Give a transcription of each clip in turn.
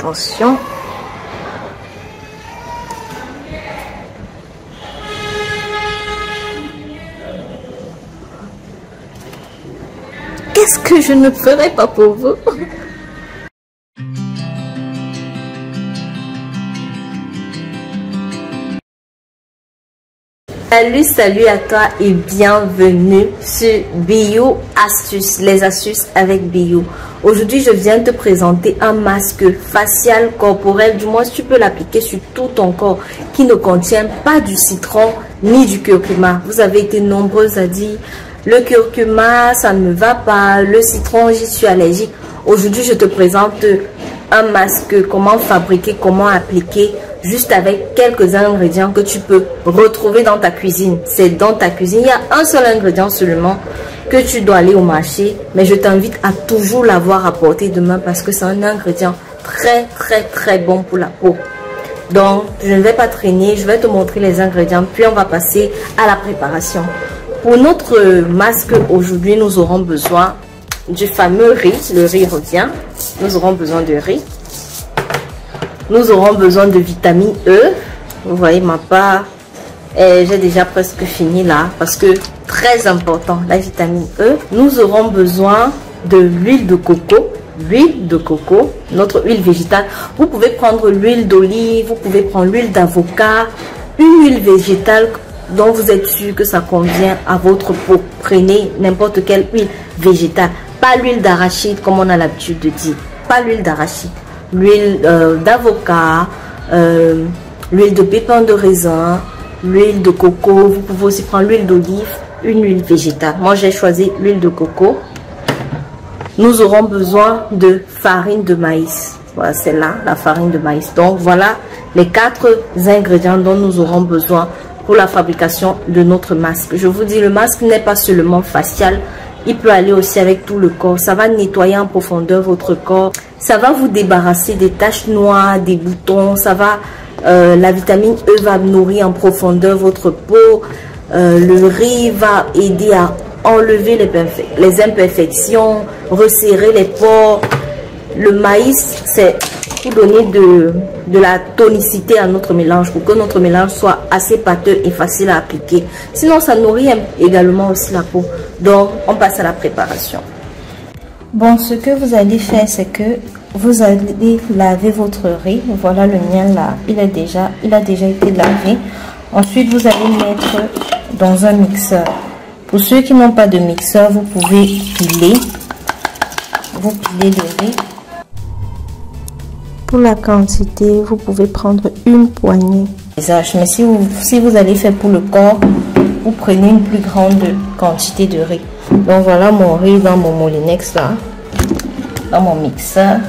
Attention. Qu'est-ce que je ne ferai pas pour vous? Salut à toi et bienvenue sur Bio Astuces, les astuces avec Bio. Aujourd'hui, je viens te présenter un masque facial corporel, du moins tu peux l'appliquer sur tout ton corps, qui ne contient pas du citron ni du curcuma. Vous avez été nombreuses à dire le curcuma, ça ne me va pas, le citron, j'y suis allergique. Aujourd'hui, je te présente un masque, comment fabriquer, comment appliquer, juste avec quelques ingrédients que tu peux retrouver dans ta cuisine. C'est dans ta cuisine. Il y a un seul ingrédient seulement que tu dois aller au marché. Mais je t'invite à toujours l'avoir à portée de main parce que c'est un ingrédient très bon pour la peau. Donc, je ne vais pas traîner. Je vais te montrer les ingrédients. Puis, on va passer à la préparation. Pour notre masque, aujourd'hui, nous aurons besoin du fameux riz. Le riz revient. Nous aurons besoin de riz. Nous aurons besoin de vitamine E. Vous voyez ma part. J'ai déjà presque fini là. Parce que très important, la vitamine E. Nous aurons besoin de l'huile de coco. L'huile de coco, notre huile végétale. Vous pouvez prendre l'huile d'olive. Vous pouvez prendre l'huile d'avocat. Une huile végétale dont vous êtes sûr que ça convient à votre peau. Prenez n'importe quelle huile végétale. Pas l'huile d'arachide comme on a l'habitude de dire. Pas l'huile d'arachide. L'huile d'avocat, l'huile de pépins de raisin, l'huile de coco. Vous pouvez aussi prendre l'huile d'olive, une huile végétale. Moi, j'ai choisi l'huile de coco. Nous aurons besoin de farine de maïs. Voilà, c'est là, la farine de maïs. Donc, voilà les 4 ingrédients dont nous aurons besoin pour la fabrication de notre masque. Je vous dis, le masque n'est pas seulement facial. Il peut aller aussi avec tout le corps. Ça va nettoyer en profondeur votre corps. Ça va vous débarrasser des taches noires, des boutons. Ça va, la vitamine E va nourrir en profondeur votre peau. Le riz va aider à enlever les imperfections, resserrer les pores. Le maïs, c'est pour donner de la tonicité à notre mélange, pour que notre mélange soit assez pâteux et facile à appliquer. Sinon, ça nourrit également aussi la peau. Donc, on passe à la préparation. Bon, ce que vous allez faire, c'est que vous allez laver votre riz. Voilà, le mien là, il a déjà été lavé. Ensuite, vous allez mettre dans un mixeur. Pour ceux qui n'ont pas de mixeur, vous pouvez piler. Vous pilez le riz. Pour la quantité, vous pouvez prendre une poignée. Mais si vous allez faire pour le corps, vous prenez une plus grande quantité de riz. Donc voilà mon riz dans mon moulinex là, dans mon mixeur.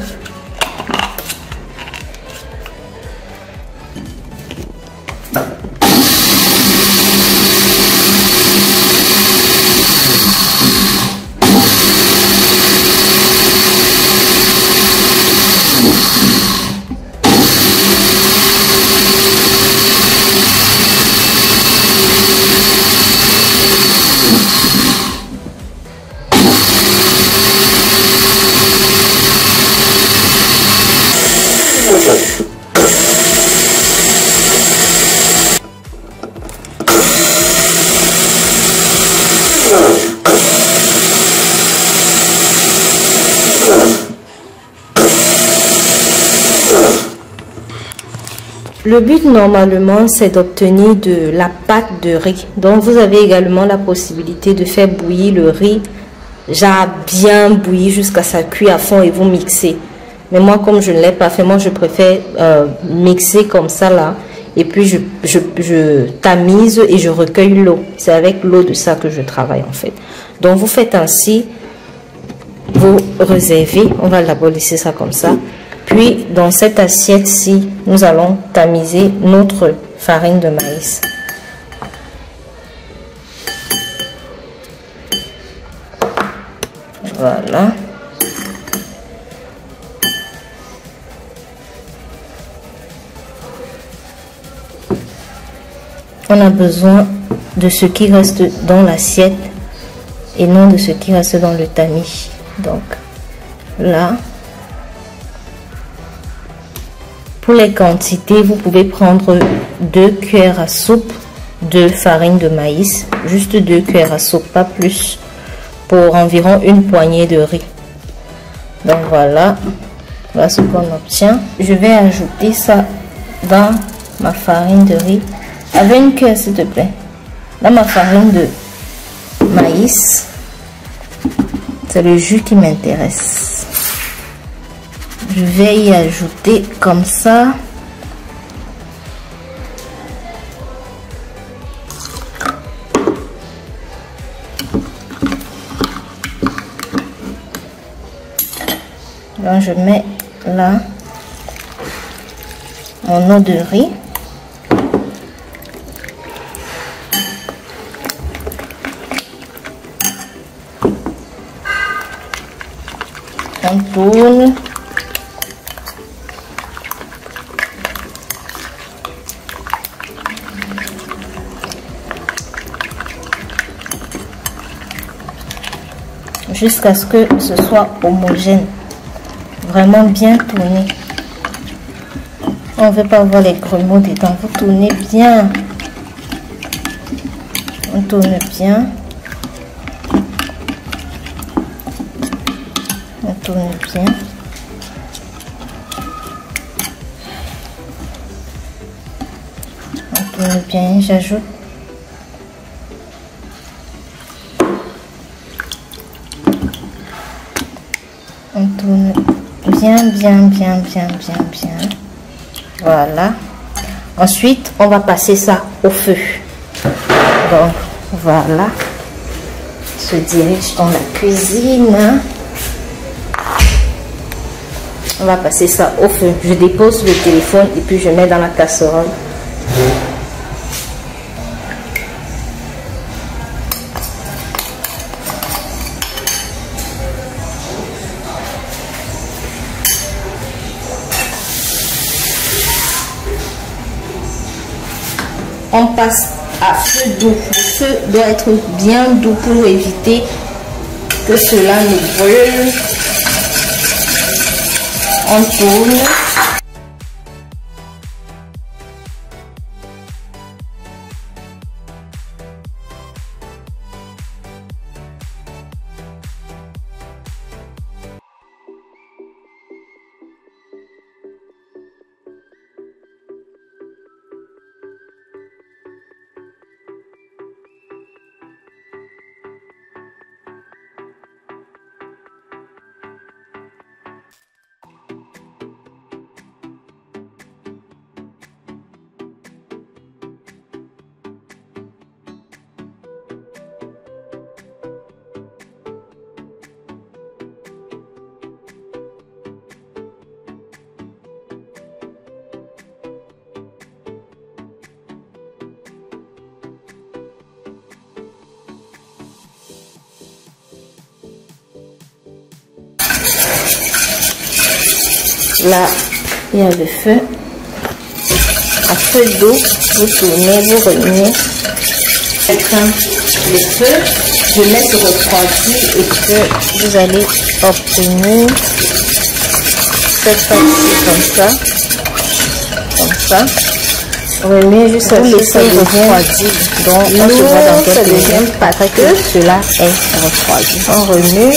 Le but normalement c'est d'obtenir de la pâte de riz. Donc vous avez également la possibilité de faire bouillir le riz, genre bien bouillir jusqu'à sa cuire à fond et vous mixer. Mais moi comme je ne l'ai pas fait, moi je préfère mixer comme ça là. Et puis je tamise et je recueille l'eau. C'est avec l'eau de ça que je travaille en fait. Donc vous faites ainsi, vous réservez, on va d'abord laisser ça comme ça. Puis, dans cette assiette-ci, nous allons tamiser notre farine de maïs. Voilà. On a besoin de ce qui reste dans l'assiette et non de ce qui reste dans le tamis. Donc, là. Pour les quantités, vous pouvez prendre 2 cuillères à soupe de farine de maïs, juste 2 cuillères à soupe, pas plus, pour environ une poignée de riz. Donc voilà, voilà ce qu'on obtient. Je vais ajouter ça dans ma farine de riz avec une cuillère s'il te plaît. Dans ma farine de maïs, c'est le jus qui m'intéresse. Je vais y ajouter comme ça. Donc je mets là mon eau de riz. On tourne. Jusqu'à ce que ce soit homogène. Vraiment bien tourner. On ne veut pas voir les grumeaux dedans. Vous tournez bien. On tourne bien. On tourne bien. On tourne bien. J'ajoute on tourne bien. Voilà. Ensuite, on va passer ça au feu. Donc, voilà. Se dirige dans la cuisine. On va passer ça au feu. Je dépose le téléphone et puis je mets dans la casserole. On passe à feu doux. Le feu doit être bien doux pour éviter que cela ne brûle. On tourne. Là, il y a le feu. À feu d'eau, vous tournez, vous remuez. J'éteins le feu, je laisse refroidir et que vous allez obtenir cette pâtisserie comme ça. Remuez jusqu'à ce que ça refroidit. Donc, on se voit dans quelques minutes après que cela est refroidi. On remue.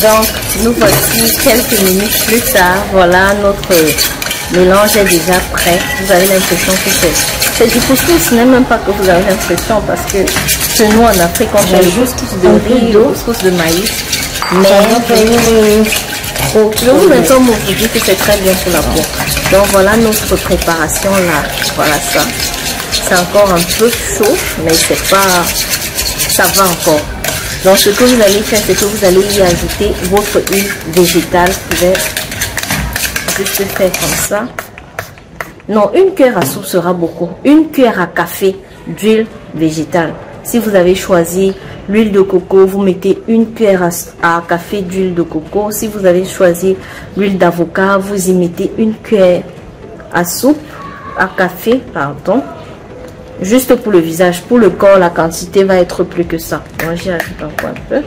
Donc, nous voici quelques minutes plus tard. Voilà, notre mélange est déjà prêt. Vous avez l'impression que c'est du couscous. Ce n'est même pas que vous avez l'impression parce que chez nous en Afrique, on fait juste de riz, de couscous de maïs. Mais je vous informe aujourd'hui que c'est très bien pour la peau. Donc, voilà notre préparation là. Voilà ça. C'est encore un peu chaud, mais c'est pas... ça va encore. Donc ce que vous allez faire, c'est que vous allez y ajouter votre huile végétale. Vous pouvez juste faire comme ça. Non, une cuillère à soupe sera beaucoup. Une cuillère à café d'huile végétale. Si vous avez choisi l'huile de coco, vous mettez une cuillère à café d'huile de coco. Si vous avez choisi l'huile d'avocat, vous y mettez une cuillère à soupe, à café, pardon. Juste pour le visage. Pour le corps, la quantité va être plus que ça. Moi, j'y ajoute encore un peu.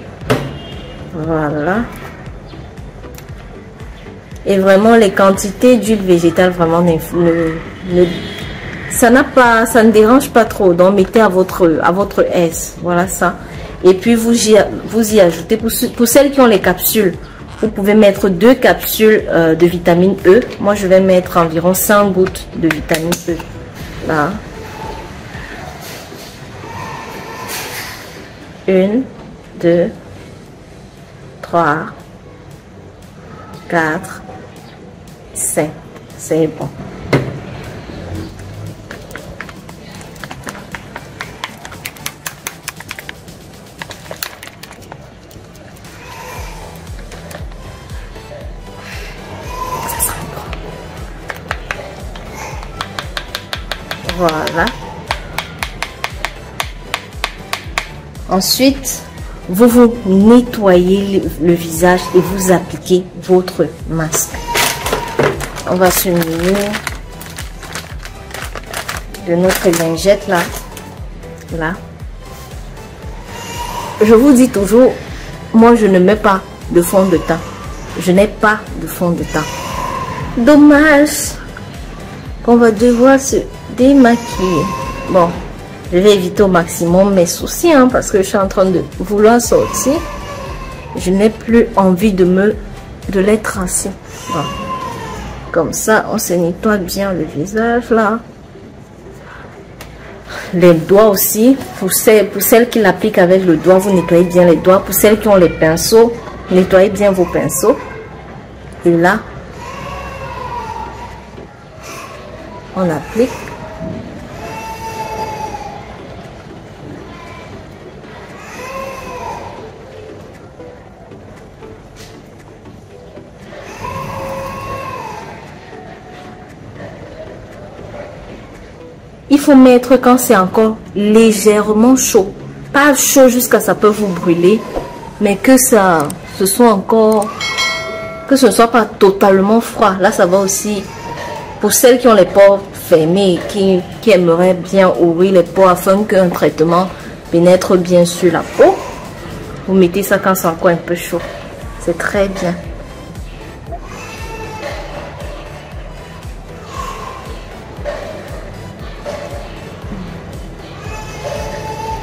Voilà. Et vraiment, les quantités d'huile végétale, vraiment, ça ne dérange pas trop. Donc, mettez à votre aise. Voilà ça. Et puis, vous y ajoutez, pour celles qui ont les capsules, vous pouvez mettre 2 capsules de vitamine E. Moi, je vais mettre environ 5 gouttes de vitamine E. Là. 1, 2, 3, 4, 5. C'est bon. Voilà. Ensuite, vous nettoyez le visage et vous appliquez votre masque. On va se munir de notre lingette là. Là. Je vous dis toujours, moi je ne mets pas de fond de teint. Je n'ai pas de fond de teint. Dommage qu'on va devoir se démaquiller. Bon, je vais éviter au maximum mes soucis parce que je suis en train de vouloir sortir. Je n'ai plus envie de les tracer. Bon. Comme ça, on se nettoie bien le visage là. Les doigts aussi. Pour celles qui l'appliquent avec le doigt, vous nettoyez bien les doigts. Pour celles qui ont les pinceaux, nettoyez bien vos pinceaux. Et là, on applique. Il faut mettre quand c'est encore légèrement chaud. Pas chaud jusqu'à ça peut vous brûler, mais que ce soit pas totalement froid. Là, ça va aussi pour celles qui ont les pores fermés, qui aimeraient bien ouvrir les pores afin qu'un traitement pénètre bien sur la peau. Vous mettez ça quand c'est encore un peu chaud. C'est très bien.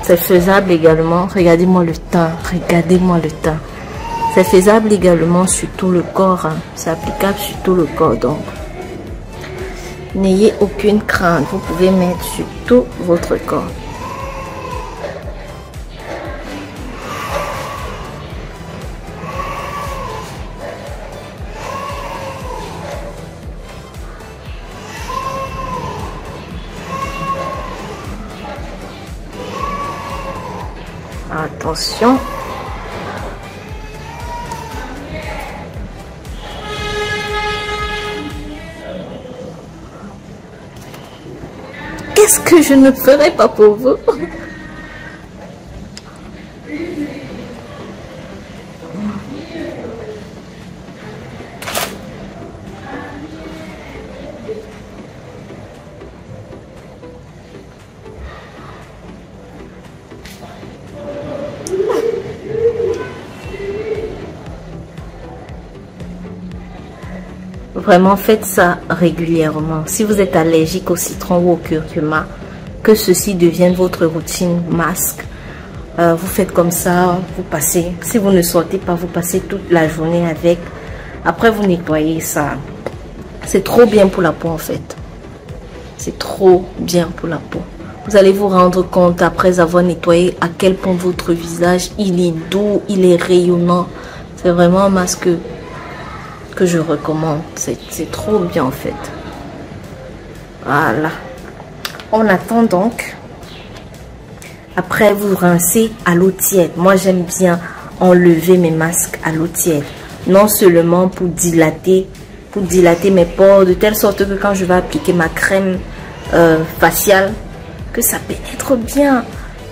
C'est faisable également. Regardez-moi le teint. Regardez-moi le teint. C'est faisable également sur tout le corps. C'est applicable sur tout le corps. Donc, n'ayez aucune crainte. Vous pouvez mettre sur tout votre corps. Attention. Qu'est-ce que je ne ferai pas pour vous? Vraiment, faites ça régulièrement. Si vous êtes allergique au citron ou au curcuma, que ceci devienne votre routine masque. Vous faites comme ça, vous passez. Si vous ne sortez pas, vous passez toute la journée avec. Après, vous nettoyez ça. C'est trop bien pour la peau en fait. C'est trop bien pour la peau. Vous allez vous rendre compte après avoir nettoyé à quel point votre visage, il est doux, il est rayonnant. C'est vraiment un masque que je recommande. C'est trop bien en fait. Voilà. On attend donc. Après, vous rincez à l'eau tiède. Moi, j'aime bien enlever mes masques à l'eau tiède. Non seulement pour dilater mes pores, de telle sorte que quand je vais appliquer ma crème faciale, que ça pénètre bien.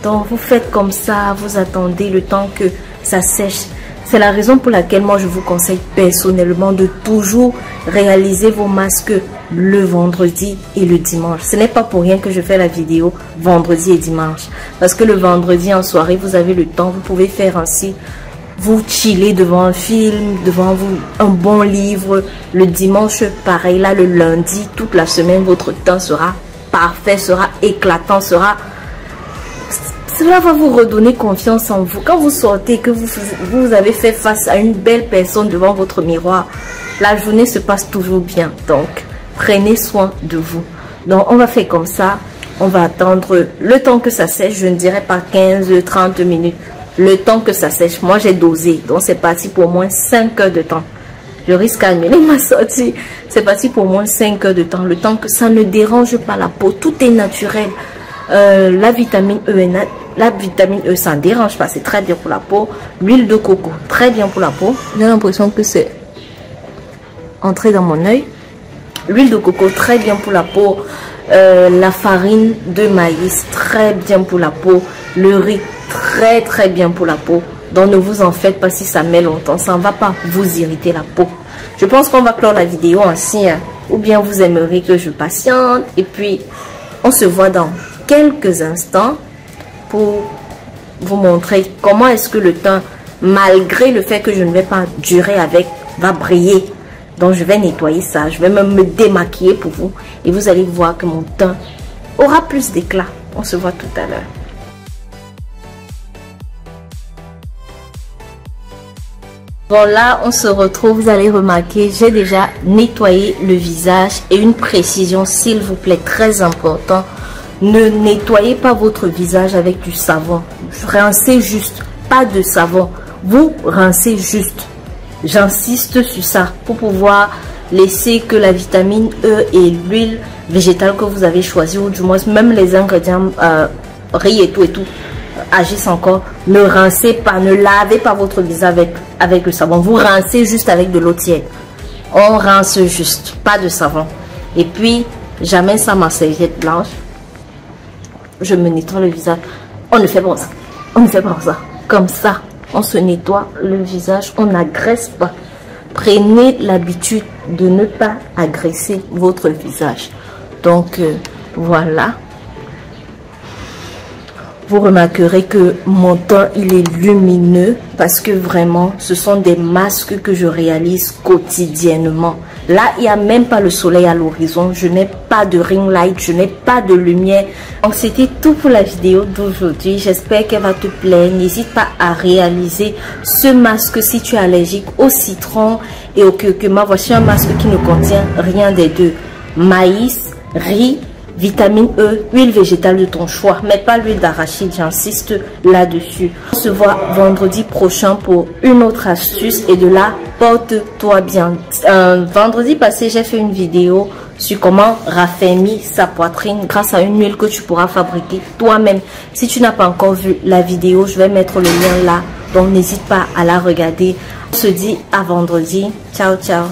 Donc, vous faites comme ça, vous attendez le temps que ça sèche. C'est la raison pour laquelle moi je vous conseille personnellement de toujours réaliser vos masques le vendredi et le dimanche. Ce n'est pas pour rien que je fais la vidéo vendredi et dimanche. Parce que le vendredi en soirée, vous avez le temps, vous pouvez faire ainsi vous chillez devant un film, devant vous un bon livre. Le dimanche, pareil. Là, le lundi, toute la semaine, votre temps sera parfait, sera éclatant, cela va vous redonner confiance en vous. Quand vous sortez, que vous avez fait face à une belle personne devant votre miroir, la journée se passe toujours bien. Donc, prenez soin de vous. Donc, on va faire comme ça. On va attendre le temps que ça sèche. Je ne dirais pas 15-30 minutes. Le temps que ça sèche. Moi, j'ai dosé. Donc, c'est parti pour au moins 5 heures de temps. Je risque à annuler ma sortie. C'est parti pour au moins 5 heures de temps. Le temps que ça ne dérange pas la peau. Tout est naturel. La vitamine E, ça ne dérange pas. C'est très bien pour la peau. L'huile de coco, très bien pour la peau. J'ai l'impression que c'est entré dans mon œil. L'huile de coco, très bien pour la peau. La farine de maïs, très bien pour la peau. Le riz, très bien pour la peau. Donc ne vous en faites pas si ça met longtemps, ça ne va pas vous irriter la peau. Je pense qu'on va clore la vidéo ainsi, hein. Ou bien vous aimeriez que je patiente. Et puis on se voit dans quelques instants pour vous montrer comment est-ce que le teint, malgré le fait que je ne vais pas durer avec, va briller. Donc je vais nettoyer ça, je vais même me démaquiller pour vous. Et vous allez voir que mon teint aura plus d'éclat. On se voit tout à l'heure. Bon, là, on se retrouve. Vous allez remarquer, j'ai déjà nettoyé le visage. Et une précision, s'il vous plaît, très important. Ne nettoyez pas votre visage avec du savon. Rincez juste, pas de savon. Vous rincez juste. J'insiste sur ça pour pouvoir laisser que la vitamine E et l'huile végétale que vous avez choisi, ou du moins même les ingrédients riz et tout agissent encore. Ne rincez pas, ne lavez pas votre visage avec le savon. Vous rincez juste avec de l'eau tiède. On rince juste, pas de savon. Et puis, j'amène ça ma serviette blanche. Je me nettoie le visage. On ne fait pas ça. On ne fait pas ça. Comme ça, on se nettoie le visage. On n'agresse pas. Prenez l'habitude de ne pas agresser votre visage. Donc, voilà. Vous remarquerez que mon teint, il est lumineux parce que vraiment, ce sont des masques que je réalise quotidiennement. Là, il n'y a même pas le soleil à l'horizon. Je n'ai pas de ring light, je n'ai pas de lumière. Donc, c'était tout pour la vidéo d'aujourd'hui. J'espère qu'elle va te plaire. N'hésite pas à réaliser ce masque si tu es allergique au citron et au curcuma. Voici un masque qui ne contient rien des deux. Maïs, riz, vitamine E, huile végétale de ton choix, mais pas l'huile d'arachide, j'insiste là-dessus. On se voit vendredi prochain pour une autre astuce et de là, porte-toi bien. Vendredi passé, j'ai fait une vidéo sur comment raffermir sa poitrine grâce à une huile que tu pourras fabriquer toi-même. Si tu n'as pas encore vu la vidéo, je vais mettre le lien là, donc n'hésite pas à la regarder. On se dit à vendredi. Ciao, ciao.